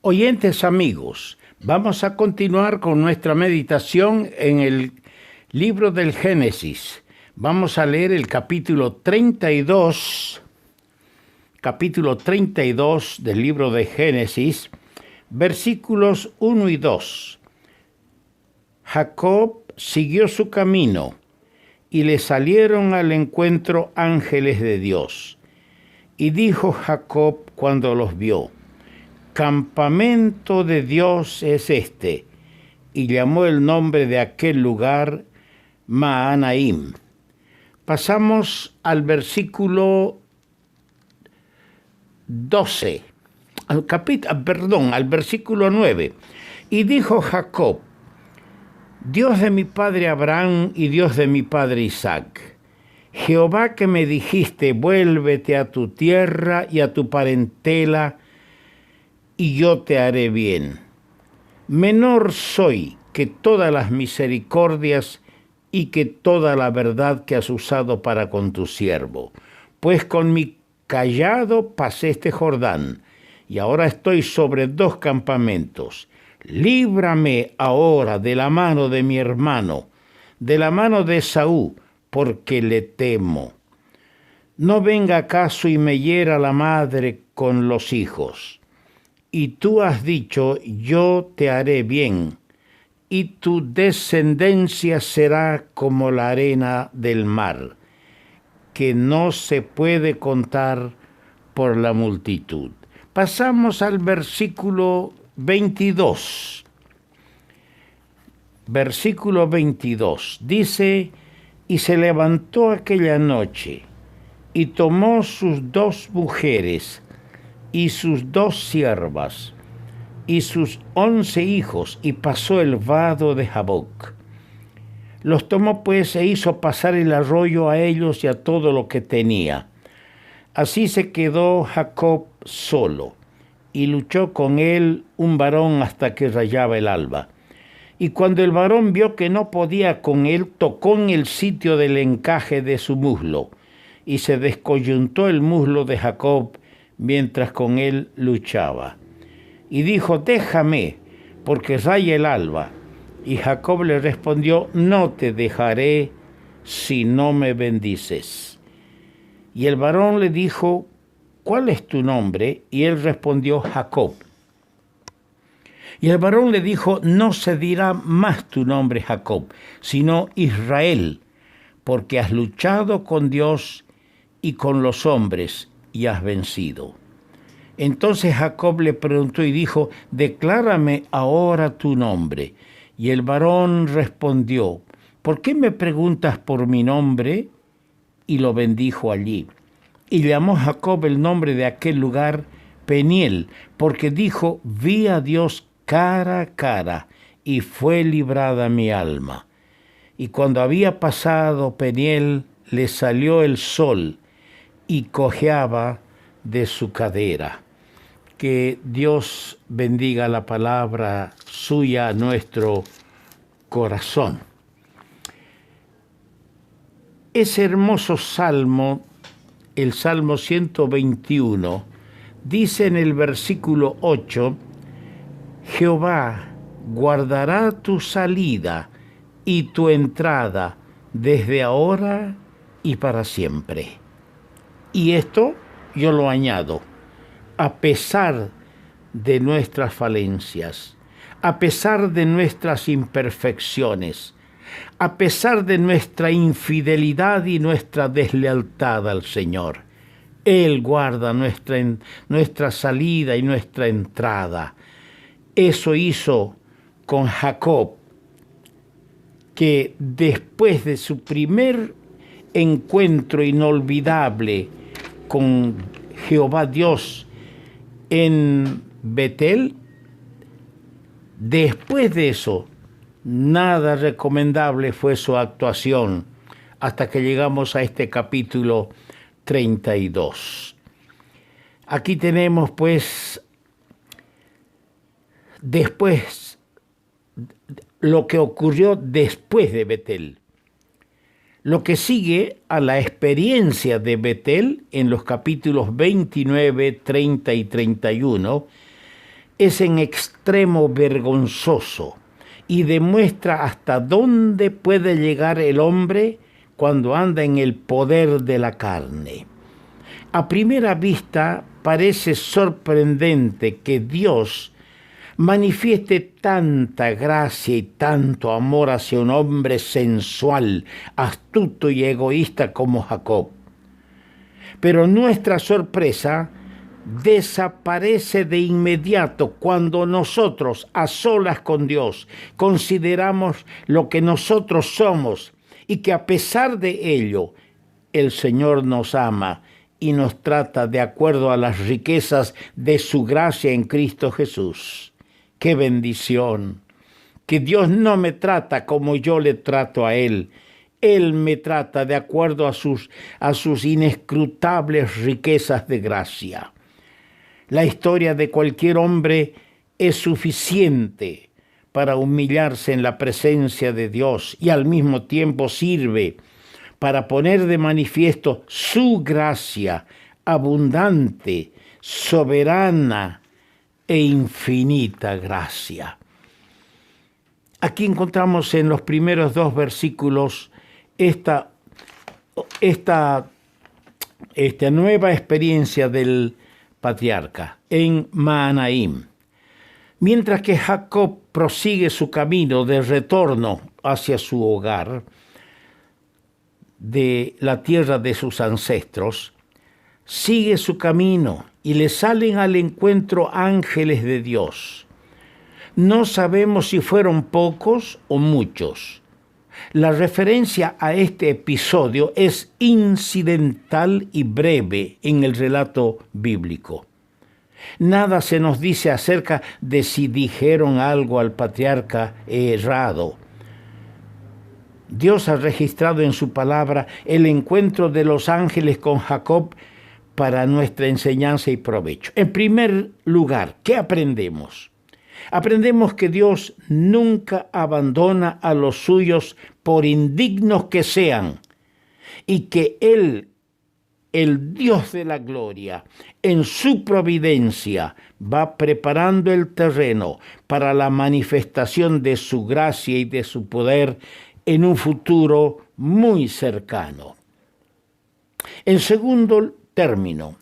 Oyentes amigos, vamos a continuar con nuestra meditación en el libro del Génesis. Vamos a leer el capítulo 32 del libro de Génesis, versículos 1 y 2. Jacob siguió su camino y le salieron al encuentro ángeles de Dios. Y dijo Jacob cuando los vio: «Campamento de Dios es este», y llamó el nombre de aquel lugar Mahanaim. Pasamos al versículo al versículo 9. Y dijo Jacob: «Dios de mi padre Abraham y Dios de mi padre Isaac, Jehová que me dijiste, vuélvete a tu tierra y a tu parentela, y yo te haré bien. Menor soy que todas las misericordias y que toda la verdad que has usado para con tu siervo, pues con mi cayado pasé este Jordán, y ahora estoy sobre 2 campamentos. Líbrame ahora de la mano de mi hermano, de la mano de Esaú, porque le temo. No venga acaso y me hiera la madre con los hijos. Y tú has dicho, yo te haré bien, y tu descendencia será como la arena del mar, que no se puede contar por la multitud». Pasamos al versículo 22. Versículo 22 dice: «Y se levantó aquella noche, y tomó sus 2 mujeres, y sus 2 siervas, y sus 11 hijos, y pasó el vado de Jaboc. Los tomó pues e hizo pasar el arroyo a ellos y a todo lo que tenía. Así se quedó Jacob solo, y luchó con él un varón hasta que rayaba el alba. Y cuando el varón vio que no podía con él, tocó en el sitio del encaje de su muslo, y se descoyuntó el muslo de Jacob mientras con él luchaba. Y dijo: déjame, porque raya el alba. Y Jacob le respondió: no te dejaré si no me bendices. Y el varón le dijo: ¿cuál es tu nombre? Y él respondió: Jacob. Y el varón le dijo: no se dirá más tu nombre Jacob, sino Israel, porque has luchado con Dios y con los hombres y has vencido. Entonces Jacob le preguntó y dijo: declárame ahora tu nombre. Y el varón respondió: ¿por qué me preguntas por mi nombre? Y lo bendijo allí. Y llamó Jacob el nombre de aquel lugar Peniel, porque dijo: vi a Dios cara a cara, y fue librada mi alma. Y cuando había pasado Peniel, le salió el sol, y cojeaba de su cadera. Que Dios bendiga la palabra suya a nuestro corazón. Ese hermoso salmo, el Salmo 121, dice en el versículo 8: Jehová guardará tu salida y tu entrada desde ahora y para siempre. Y esto yo lo añado: a pesar de nuestras falencias, a pesar de nuestras imperfecciones, a pesar de nuestra infidelidad y nuestra deslealtad al Señor, Él guarda nuestra salida y nuestra entrada. Eso hizo con Jacob, que después de su primer encuentro inolvidable con Jehová Dios en Betel, después de eso, nada recomendable fue su actuación hasta que llegamos a este capítulo 32. Aquí tenemos pues después lo que ocurrió después de Betel. Lo que sigue a la experiencia de Betel en los capítulos 29, 30 y 31 es en extremo vergonzoso y demuestra hasta dónde puede llegar el hombre cuando anda en el poder de la carne. A primera vista parece sorprendente que Dios manifieste tanta gracia y tanto amor hacia un hombre sensual, astuto y egoísta como Jacob. Pero nuestra sorpresa desaparece de inmediato cuando nosotros, a solas con Dios, consideramos lo que nosotros somos y que a pesar de ello, el Señor nos ama y nos trata de acuerdo a las riquezas de su gracia en Cristo Jesús. ¡Qué bendición! Que Dios no me trata como yo le trato a Él. Él me trata de acuerdo a sus inescrutables riquezas de gracia. La historia de cualquier hombre es suficiente para humillarse en la presencia de Dios y al mismo tiempo sirve para poner de manifiesto su gracia abundante, soberana e infinita gracia. Aquí encontramos en los primeros 2 versículos esta nueva experiencia del patriarca en Mahanaim. Mientras que Jacob prosigue su camino de retorno hacia su hogar, de la tierra de sus ancestros, sigue su camino y le salen al encuentro ángeles de Dios. No sabemos si fueron pocos o muchos. La referencia a este episodio es incidental y breve en el relato bíblico. Nada se nos dice acerca de si dijeron algo al patriarca errado. Dios ha registrado en su palabra el encuentro de los ángeles con Jacob para nuestra enseñanza y provecho. En primer lugar, ¿qué aprendemos? Aprendemos que Dios nunca abandona a los suyos por indignos que sean y que Él, el Dios de la gloria, en su providencia va preparando el terreno para la manifestación de su gracia y de su poder en un futuro muy cercano. En segundo término,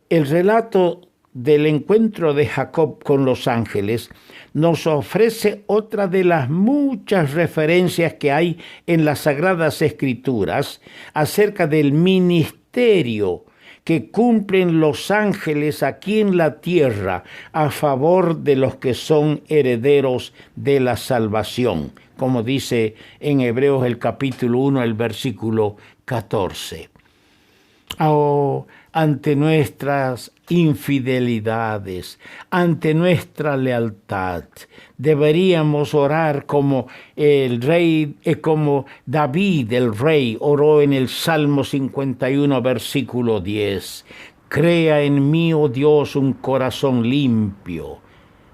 el relato del encuentro de Jacob con los ángeles nos ofrece otra de las muchas referencias que hay en las Sagradas Escrituras acerca del ministerio que cumplen los ángeles aquí en la tierra a favor de los que son herederos de la salvación, como dice en Hebreos el capítulo 1, el versículo 14. Ante nuestras infidelidades, ante nuestra lealtad, deberíamos orar como el rey, como David el rey oró en el Salmo 51, versículo 10. Crea en mí, oh Dios, un corazón limpio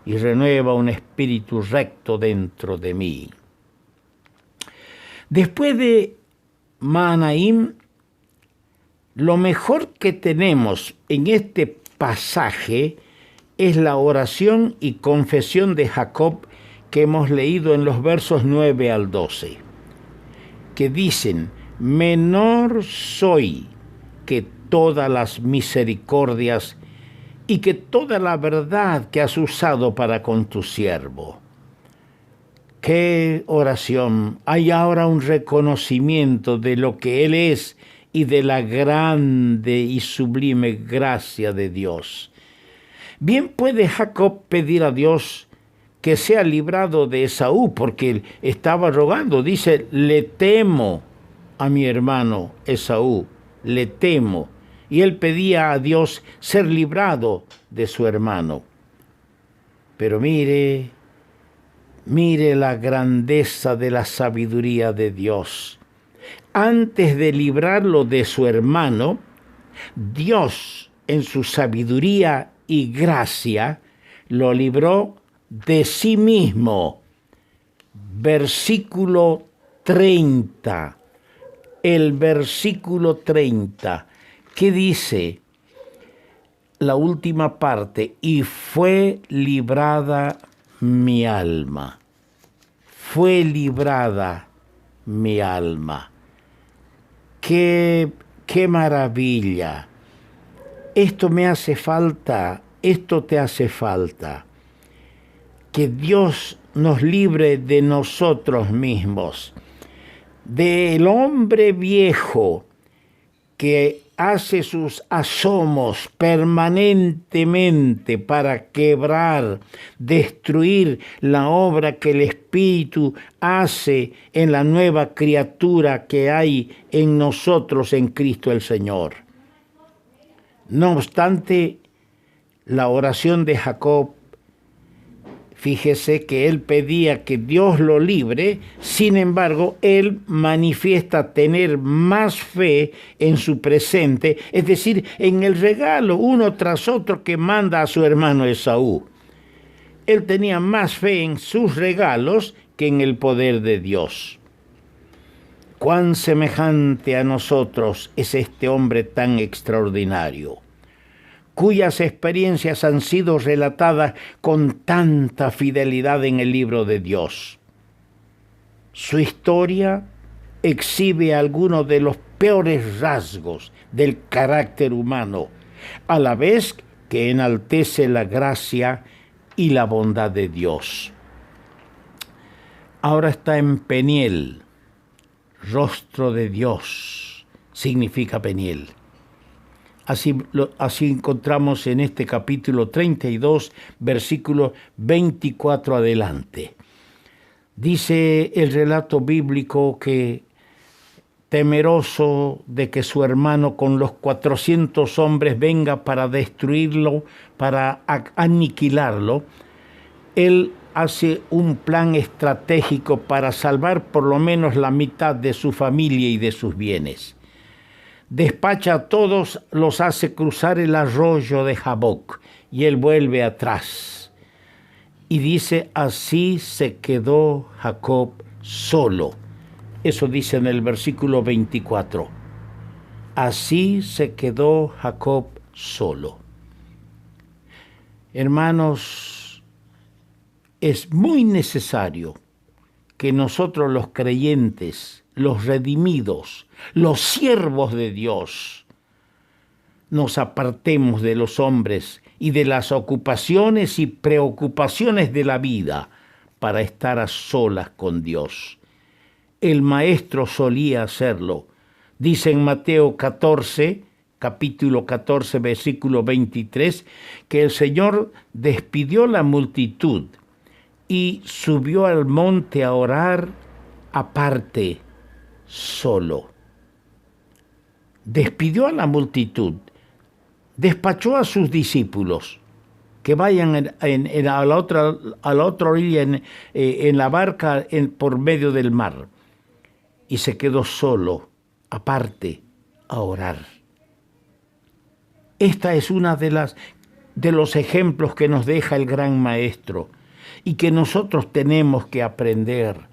y renueva un espíritu recto dentro de mí. Después de Mahanaim, lo mejor que tenemos en este pasaje es la oración y confesión de Jacob que hemos leído en los versos 9 al 12, que dicen: menor soy que todas las misericordias y que toda la verdad que has usado para con tu siervo. ¡Qué oración! Hay ahora un reconocimiento de lo que Él es y de la grande y sublime gracia de Dios. Bien puede Jacob pedir a Dios que sea librado de Esaú, porque él estaba rogando, dice: le temo a mi hermano Esaú, le temo. Y él pedía a Dios ser librado de su hermano. Pero mire la grandeza de la sabiduría de Dios. Antes de librarlo de su hermano, Dios, en su sabiduría y gracia, lo libró de sí mismo. Versículo 30. El versículo 30, que dice: la última parte, y fue librada mi alma. Fue librada mi alma. ¡Qué maravilla! Esto me hace falta, esto te hace falta. Que Dios nos libre de nosotros mismos, del hombre viejo que hace sus asomos permanentemente para quebrar, destruir la obra que el Espíritu hace en la nueva criatura que hay en nosotros en Cristo el Señor. No obstante, la oración de Jacob, fíjese que él pedía que Dios lo libre, sin embargo, él manifiesta tener más fe en su presente, es decir, en el regalo uno tras otro que manda a su hermano Esaú. Él tenía más fe en sus regalos que en el poder de Dios. Cuán semejante a nosotros es este hombre tan extraordinario, cuyas experiencias han sido relatadas con tanta fidelidad en el libro de Dios. Su historia exhibe algunos de los peores rasgos del carácter humano, a la vez que enaltece la gracia y la bondad de Dios. Ahora está en Peniel, rostro de Dios, significa Peniel. Así encontramos en este capítulo 32, versículo 24 adelante. Dice el relato bíblico que, temeroso de que su hermano con los 400 hombres venga para destruirlo, para aniquilarlo, él hace un plan estratégico para salvar por lo menos la mitad de su familia y de sus bienes. Despacha a todos, los hace cruzar el arroyo de Jaboc y él vuelve atrás. Y dice, así se quedó Jacob solo. Eso dice en el versículo 24. Así se quedó Jacob solo. Hermanos, es muy necesario que nosotros los creyentes, los redimidos, los siervos de Dios, nos apartemos de los hombres y de las ocupaciones y preocupaciones de la vida para estar a solas con Dios. El Maestro solía hacerlo. Dice en Mateo 14, capítulo 14, versículo 23, que el Señor despidió la multitud y subió al monte a orar aparte, solo. Despidió a la multitud, despachó a sus discípulos que vayan a la otra orilla en la barca por medio del mar, y se quedó solo, aparte, a orar. Esta es una de los ejemplos que nos deja el gran Maestro y que nosotros tenemos que aprender,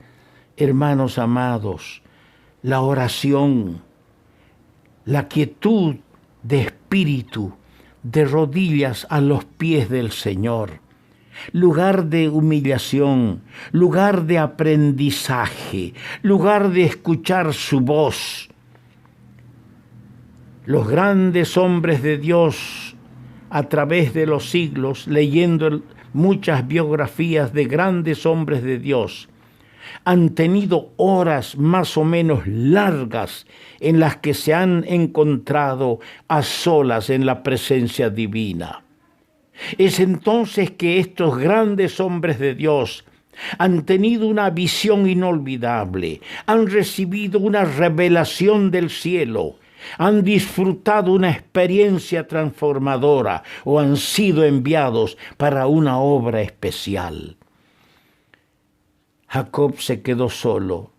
hermanos amados. La oración, la quietud de espíritu, de rodillas a los pies del Señor, lugar de humillación, lugar de aprendizaje, lugar de escuchar su voz. Los grandes hombres de Dios, a través de los siglos, leyendo muchas biografías de grandes hombres de Dios, han tenido horas más o menos largas en las que se han encontrado a solas en la presencia divina. Es entonces que estos grandes hombres de Dios han tenido una visión inolvidable, han recibido una revelación del cielo, han disfrutado una experiencia transformadora o han sido enviados para una obra especial. Jacob se quedó solo,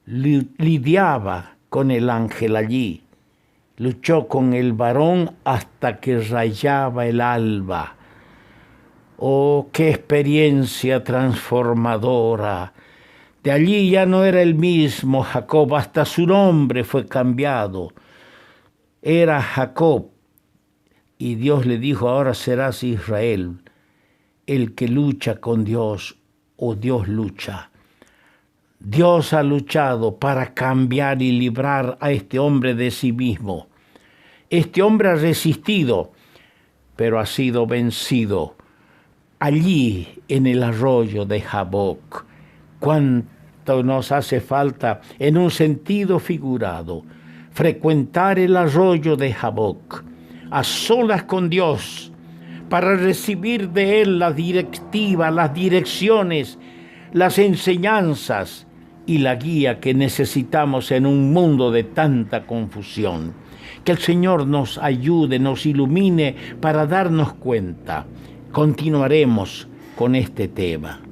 lidiaba con el ángel allí, luchó con el varón hasta que rayaba el alba. ¡Oh, qué experiencia transformadora! De allí ya no era el mismo Jacob, hasta su nombre fue cambiado. Era Jacob, Y Dios le dijo, ahora serás Israel, el que lucha con Dios, o Dios lucha. Dios ha luchado para cambiar y librar a este hombre de sí mismo. Este hombre ha resistido, pero ha sido vencido allí en el arroyo de Jaboc. Cuánto nos hace falta, en un sentido figurado, frecuentar el arroyo de Jaboc, a solas con Dios, para recibir de Él la directiva, las direcciones, las enseñanzas y la guía que necesitamos en un mundo de tanta confusión. Que el Señor nos ayude, nos ilumine para darnos cuenta. Continuaremos con este tema.